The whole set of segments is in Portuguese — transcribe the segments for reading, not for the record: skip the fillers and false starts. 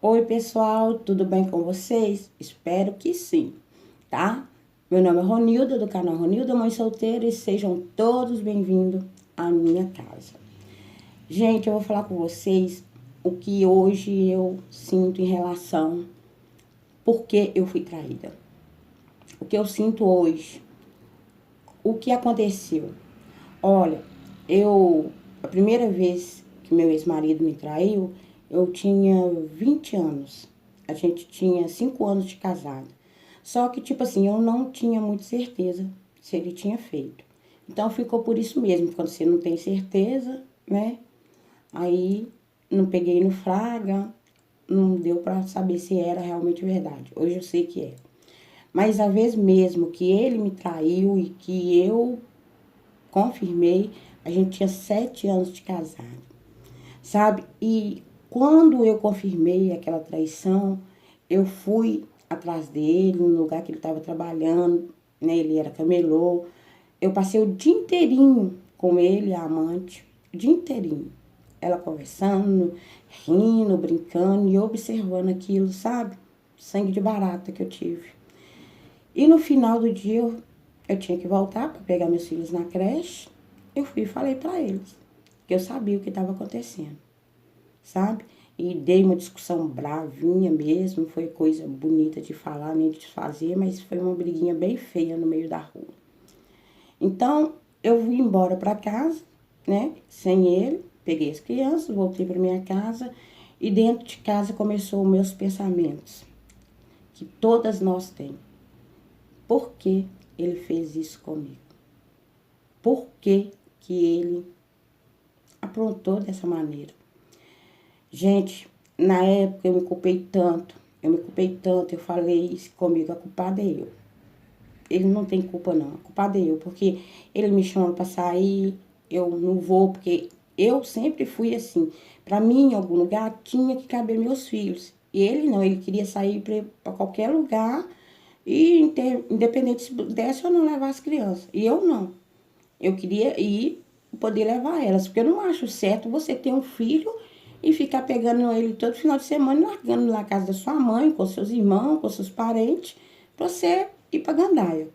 Oi, pessoal, tudo bem com vocês? Espero que sim, tá? Meu nome é Ronilda, do canal Ronilda Mãe Solteira, e sejam todos bem-vindos à minha casa. Gente, eu vou falar com vocês o que hoje eu sinto em relação porque eu fui traída. O que eu sinto hoje, o que aconteceu. Olha, a primeira vez que meu ex-marido me traiu, eu tinha 20 anos. A gente tinha 5 anos de casado. Só que, tipo assim, eu não tinha muita certeza se ele tinha feito. Então ficou por isso mesmo, quando você não tem certeza, né? Aí não peguei no flagra, não deu pra saber se era realmente verdade. Hoje eu sei que é. Mas a vez mesmo que ele me traiu e que eu confirmei, a gente tinha 7 anos de casado, sabe? E quando eu confirmei aquela traição, eu fui atrás dele, no lugar que ele estava trabalhando, né? Ele era camelô. Eu passei o dia inteirinho com ele, a amante, o dia inteirinho. Ela conversando, rindo, brincando e observando aquilo, sabe? Sangue de barata que eu tive. E no final do dia, eu tinha que voltar para pegar meus filhos na creche. Eu fui e falei para eles que eu sabia o que estava acontecendo, sabe? E dei uma discussão bravinha mesmo, foi coisa bonita de falar, nem de fazer, mas foi uma briguinha bem feia no meio da rua. Então, eu vim embora para casa, né, sem ele, peguei as crianças, voltei para minha casa e dentro de casa começou os meus pensamentos, que todas nós temos. Por que ele fez isso comigo? Por que que ele aprontou dessa maneira? Gente, na época eu me culpei tanto, eu falei isso comigo, a culpada é eu. Ele não tem culpa não, a culpada é eu, porque ele me chama pra sair, eu não vou, porque eu sempre fui assim. Pra mim, em algum lugar, tinha que caber meus filhos. E ele não, ele queria sair pra qualquer lugar, e independente se desse ou não levar as crianças. E eu não. Eu queria ir poder levar elas, porque eu não acho certo você ter um filho e ficar pegando ele todo final de semana e largando na casa da sua mãe, com seus irmãos, com seus parentes, pra você ir pra gandaia.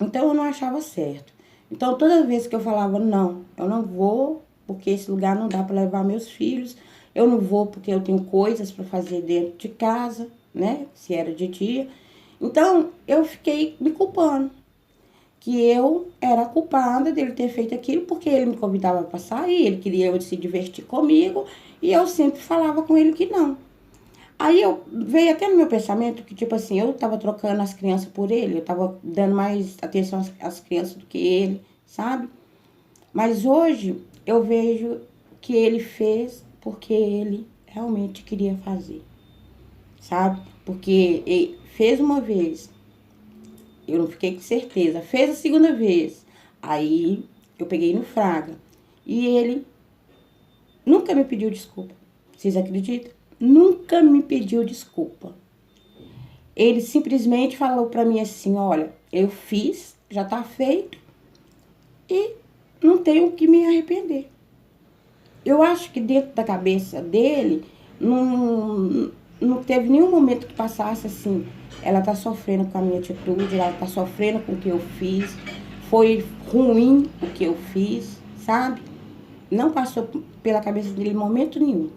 Então eu não achava certo. Então toda vez que eu falava, não, eu não vou, porque esse lugar não dá para levar meus filhos, eu não vou porque eu tenho coisas para fazer dentro de casa, né? Se era de dia. Então eu fiquei me culpando que eu era culpada dele ter feito aquilo, porque ele me convidava para sair, ele queria se divertir comigo, e eu sempre falava com ele que não. Aí eu veio até no meu pensamento que, tipo assim, eu tava trocando as crianças por ele, eu tava dando mais atenção às crianças do que ele, sabe? Mas hoje eu vejo que ele fez porque ele realmente queria fazer, sabe? Porque ele fez uma vez, eu não fiquei com certeza. Fez a segunda vez. Aí eu peguei no Fraga. E ele nunca me pediu desculpa. Vocês acreditam? Nunca me pediu desculpa. Ele simplesmente falou pra mim assim: olha, eu fiz, já tá feito e não tenho o que me arrepender. Eu acho que dentro da cabeça dele não teve nenhum momento que passasse assim. Ela tá sofrendo com a minha atitude, ela tá sofrendo com o que eu fiz. Foi ruim o que eu fiz, sabe? Não passou pela cabeça dele em momento nenhum.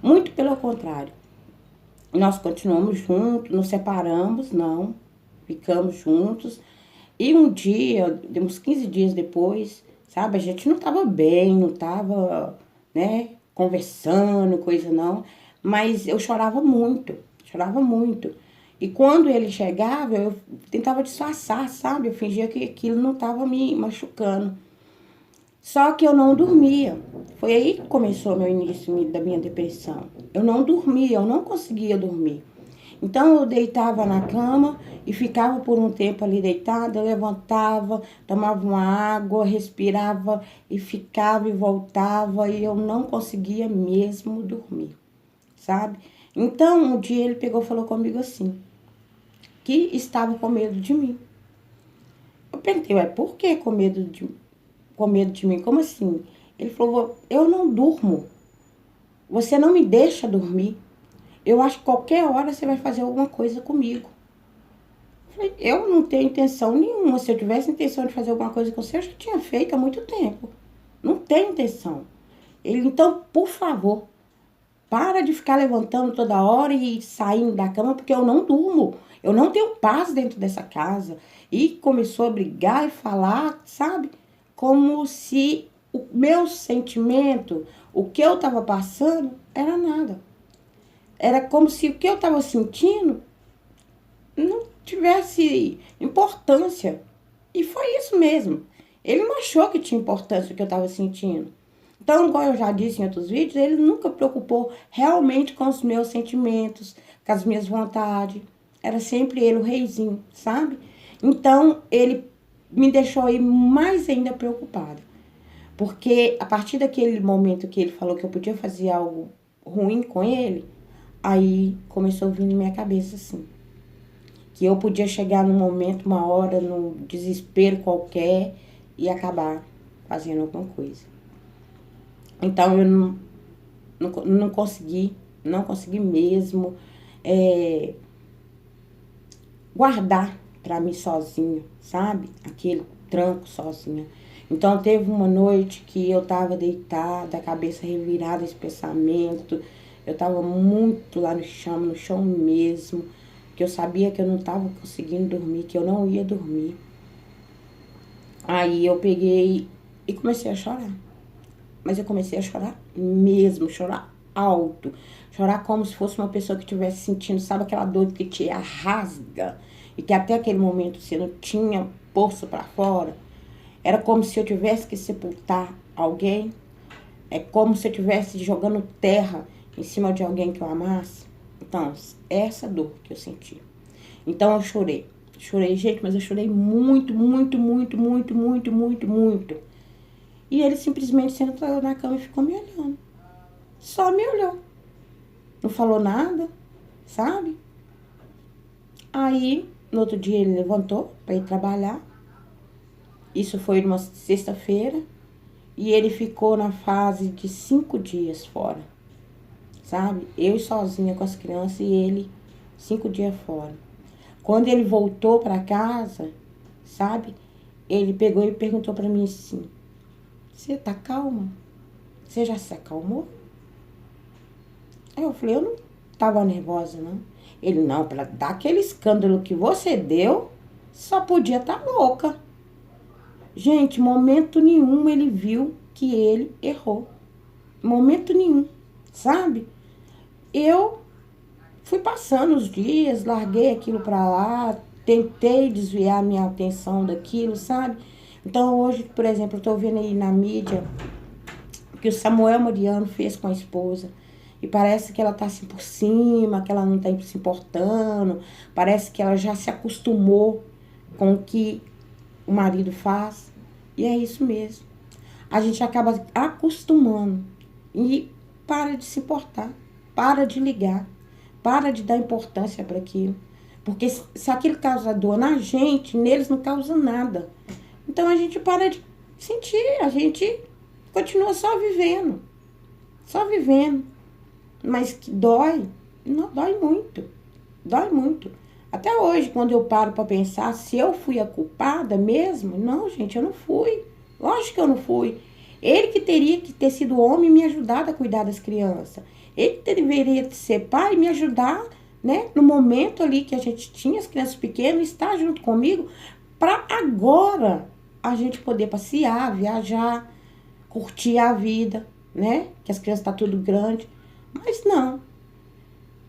Muito pelo contrário. Nós continuamos juntos, nos separamos, não. Ficamos juntos. E um dia, uns 15 dias depois, sabe? A gente não tava bem, não tava, né, conversando, coisa não. Mas eu chorava muito, chorava muito. E quando ele chegava, eu tentava disfarçar, sabe? Eu fingia que aquilo não tava me machucando. Só que eu não dormia. Foi aí que começou meu início da minha depressão. Eu não dormia, eu não conseguia dormir. Então eu deitava na cama e ficava por um tempo ali deitada, eu levantava, tomava uma água, respirava e ficava e voltava e eu não conseguia mesmo dormir, sabe? Então um dia ele pegou e falou comigo assim, que estava com medo de mim. Eu perguntei, ué, por que com medo de mim? Como assim? Ele falou, eu não durmo. Você não me deixa dormir. eu acho que qualquer hora você vai fazer alguma coisa comigo. Falei, eu não tenho intenção nenhuma. Se eu tivesse intenção de fazer alguma coisa com você, eu já tinha feito há muito tempo. Não tenho intenção. Ele, então, por favor, para de ficar levantando toda hora e saindo da cama, porque eu não durmo. Eu não tenho paz dentro dessa casa. E começou a brigar e falar, sabe? Como se o meu sentimento, o que eu estava passando, era nada. Era como se o que eu estava sentindo não tivesse importância. E foi isso mesmo. Ele não achou que tinha importância o que eu estava sentindo. Então, como eu já disse em outros vídeos, ele nunca preocupou realmente com os meus sentimentos, com as minhas vontades. Era sempre ele o reizinho, sabe? Então, ele me deixou aí mais ainda preocupada. Porque a partir daquele momento que ele falou que eu podia fazer algo ruim com ele, aí começou a vir na minha cabeça assim. Que eu podia chegar num momento, uma hora, num desespero qualquer e acabar fazendo alguma coisa. Então eu não consegui mesmo guardar pra mim sozinha, sabe? Aquele tranco sozinha. Então teve uma noite que eu tava deitada, a cabeça revirada, esse pensamento. Eu tava muito lá no chão mesmo, que eu sabia que eu não tava conseguindo dormir, que eu não ia dormir. Aí eu peguei e comecei a chorar. Mas eu comecei a chorar mesmo, chorar alto. Chorar como se fosse uma pessoa que estivesse sentindo, sabe aquela dor que te rasga? E que até aquele momento você não tinha posto pra fora. Era como se eu tivesse que sepultar alguém. É como se eu estivesse jogando terra em cima de alguém que eu amasse. Então, essa dor que eu senti. Então eu chorei. Chorei, gente, mas eu chorei muito, muito, muito, muito, muito, muito, muito. E ele simplesmente sentou na cama e ficou me olhando. Só me olhou. Não falou nada, sabe? Aí, no outro dia, ele levantou para ir trabalhar. Isso foi numa sexta-feira. E ele ficou na fase de 5 dias fora, sabe? Eu sozinha com as crianças e ele 5 dias fora. Quando ele voltou para casa, sabe? Ele pegou e perguntou para mim assim: você tá calma? Você já se acalmou? Aí eu falei, eu não tava nervosa, não. Ele, não, para dar aquele escândalo que você deu, só podia estar louca. Gente, momento nenhum ele viu que ele errou. Momento nenhum, sabe? Eu fui passando os dias, larguei aquilo pra lá, tentei desviar minha atenção daquilo, sabe? Então hoje, por exemplo, eu tô vendo aí na mídia que o Samuel Mariano fez com a esposa. E parece que ela tá assim por cima, que ela não tá se importando. Parece que ela já se acostumou com o que o marido faz. E é isso mesmo. A gente acaba acostumando e para de se importar, para de ligar, para de dar importância para aquilo. Porque se aquilo causa dor na gente, neles não causa nada. Então a gente para de sentir, a gente continua só vivendo. Só vivendo. Mas que dói, não, dói muito. Dói muito. Até hoje, quando eu paro para pensar se eu fui a culpada mesmo, não, gente, eu não fui. Lógico que eu não fui. Ele que teria que ter sido homem e me ajudado a cuidar das crianças. Ele que deveria ser pai e me ajudar, né? No momento ali que a gente tinha as crianças pequenas, estar junto comigo, para agora a gente poder passear, viajar, curtir a vida, né? Que as crianças estão tudo grande. Mas não.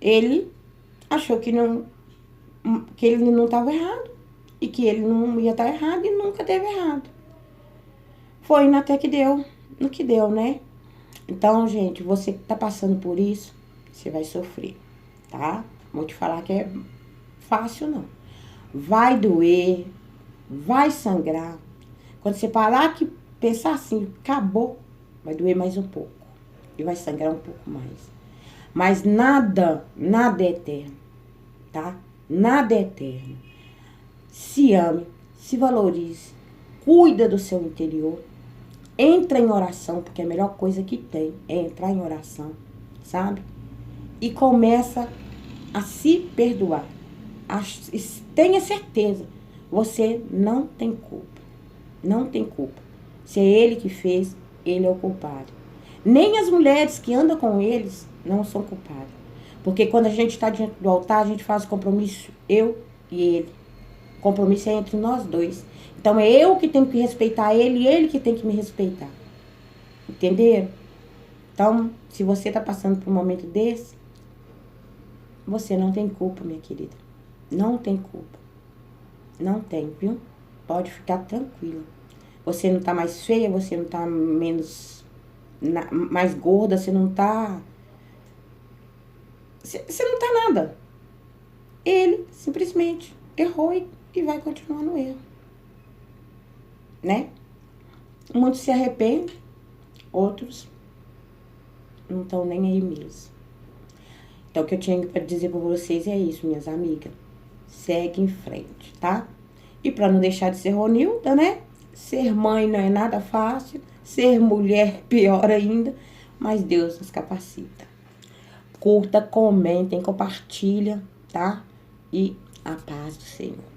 Ele achou que ele não estava errado. E que ele não ia estar errado e nunca teve errado. Foi até que deu, no que deu, né? Então, gente, você que tá passando por isso, você vai sofrer, tá? Vou te falar que é fácil, não. Vai doer, vai sangrar. Quando você parar que pensar assim, acabou, vai doer mais um pouco. E vai sangrar um pouco mais. Mas nada é eterno, tá? Nada é eterno. Se ame, se valorize, cuida do seu interior. Entra em oração, porque a melhor coisa que tem é entrar em oração, sabe? e começa a se perdoar. Tenha certeza, você não tem culpa. Não tem culpa. Se é ele que fez, ele é o culpado. Nem as mulheres que andam com eles não são culpadas. Porque quando a gente está diante do altar, a gente faz compromisso, eu e ele. O compromisso é entre nós dois. Então é eu que tenho que respeitar ele e ele que tem que me respeitar. Entenderam? Então, se você está passando por um momento desse, você não tem culpa, minha querida. Não tem culpa. Não tem, viu? Pode ficar tranquila. Você não tá mais feia, você não tá mais gorda, você não tá... Você não tá nada. Ele simplesmente errou e vai continuar no erro. Né? Muitos se arrependem, outros não estão nem aí mesmo. Então, o que eu tinha para dizer para vocês é isso, minhas amigas. Segue em frente, tá? E para não deixar de ser Ronilda, né? Ser mãe não é nada fácil. Ser mulher, pior ainda. Mas Deus nos capacita. Curta, comentem, compartilha, tá? E a paz do Senhor.